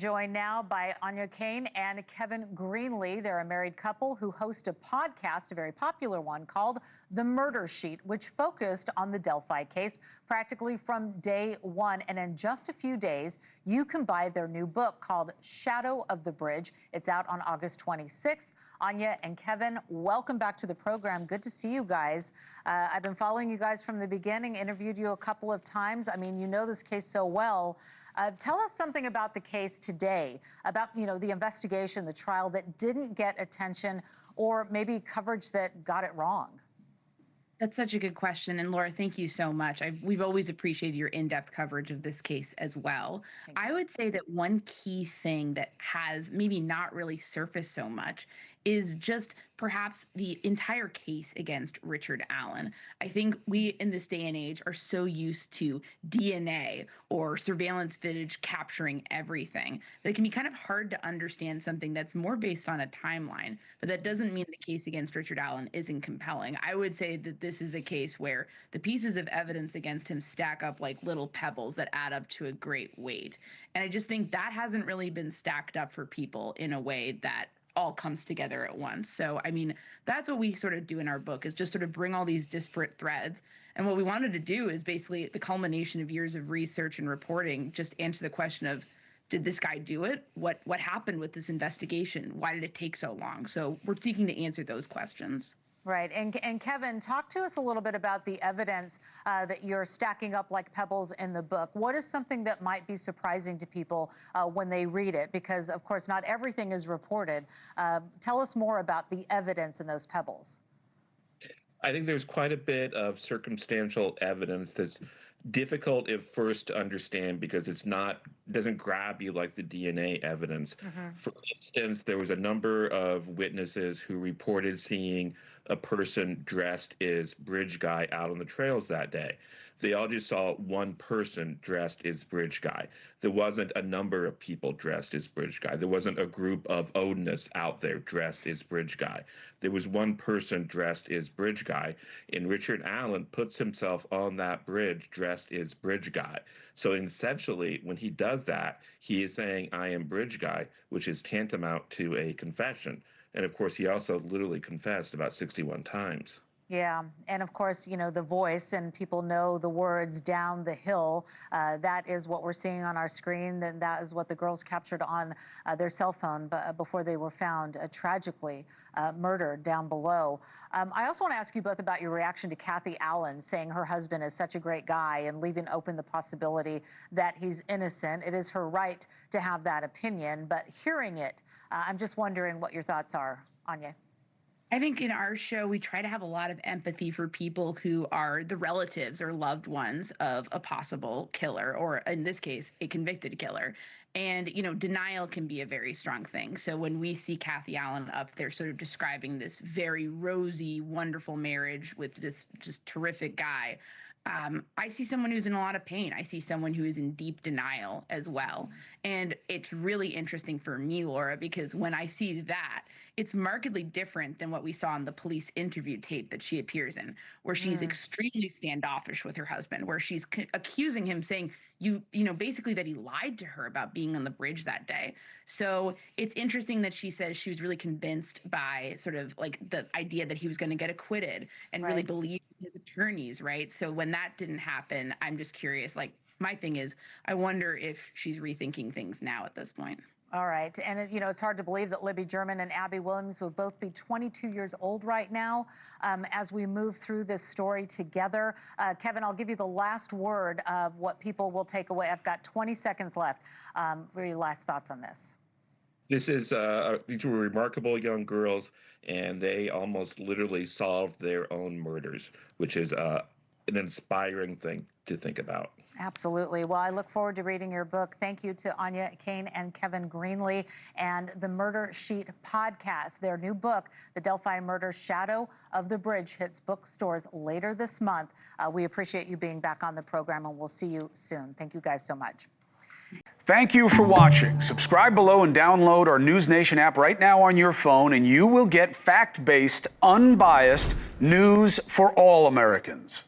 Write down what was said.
Joined now by Cain and Kevin Greenlee. They're a married couple who host a podcast, a very popular one, called The Murder Sheet, which focused on the Delphi case practically from day one. And in just a few days, you can buy their new book called Shadow of the Bridge. It's out on August 26th. Áine and Kevin, welcome back to the program. Good to see you guys. I've been following you guys from the beginning, interviewed you a couple of times. I mean, you know this case so well. Tell us something about the case today, about, the investigation, the trial that didn't get attention, or maybe coverage that got it wrong. That's such a good question. And Laura, thank you so much. We've always appreciated your in-depth coverage of this case as well. I would say that one key thing that has maybe not really surfaced so much is just perhaps the entire case against Richard Allen. I think we in this day and age are so used to DNA or surveillance footage capturing everything that it can be kind of hard to understand something that's more based on a timeline. But that doesn't mean the case against Richard Allen isn't compelling. I would say that this is a case where the pieces of evidence against him stack up like little pebbles that add up to a great weight. And I just think that hasn't really been stacked up for people in a way that all comes together at once. So, I mean, that's what we sort of do in our book, is just sort of bring all these disparate threads. And what we wanted to do is basically the culmination of years of research and reporting, just answer the question of, did this guy do it? What happened with this investigation? Why did it take so long? So we're seeking to answer those questions. Right. And Kevin, talk to us a little bit about the evidence that you're stacking up like pebbles in the book. What is something that might be surprising to people when they read it? Because, of course, not everything is reported. Tell us more about the evidence in those pebbles. I think there's quite a bit of circumstantial evidence that's difficult at first to understand because doesn't grab you like the DNA evidence. For instance, there was a number of witnesses who reported seeing a person dressed as bridge guy out on the trails that day. They all just saw one person dressed as bridge guy. There wasn't a number of people dressed as bridge guy. There wasn't a group of Odinists out there dressed as bridge guy. There was one person dressed as bridge guy, and Richard Allen puts himself on that bridge dressed as bridge guy. So essentially, when he does that, he is saying, "I am bridge guy," which is tantamount to a confession. And of course, he also literally confessed about 61 times. Yeah, and of course, the voice, and people know the words "down the hill." That is what we're seeing on our screen, and that is what the girls captured on their cell phone before they were found tragically murdered down below. I also want to ask you both about your reaction to Kathy Allen saying her husband is such a great guy and leaving open the possibility that he's innocent. It is her right to have that opinion, but hearing it, I'm just wondering what your thoughts are, Áine. I think in our show, we try to have a lot of empathy for people who are the relatives or loved ones of a possible killer, or in this case, a convicted killer. And, denial can be a very strong thing. So when we see Kathy Allen up there sort of describing this very rosy, wonderful marriage with this just terrific guy, I see someone who's in a lot of pain. I see someone who is in deep denial as well. And it's really interesting for me, Laura, because when I see that, it's markedly different than what we saw in the police interview tape that she appears in, where she's extremely standoffish with her husband, where she's accusing him, saying, basically that he lied to her about being on the bridge that day. So it's interesting that she says she was really convinced by sort of like the idea that he was going to get acquitted and really believed his attorneys, right? So when that didn't happen, I'm just curious, like, my thing is, I wonder if she's rethinking things now at this point. All right. And, it's hard to believe that Libby German and Abby Williams will both be 22 years old right now as we move through this story together. Kevin, I'll give you the last word of what people will take away. I've got 20 seconds left for your last thoughts on this. These were remarkable young girls, and they almost literally solved their own murders, which is an inspiring thing to think about. Absolutely. Well, I look forward to reading your book. Thank you to Áine, Cain, and Kevin Greenlee and the Murder Sheet podcast. Their new book, The Delphi Murder Shadow of the Bridge, hits bookstores later this month. We appreciate you being back on the program, and we'll see you soon. Thank you guys so much. Thank you for watching. Subscribe below and download our NewsNation app right now on your phone, and you will get fact-based, unbiased news for all Americans.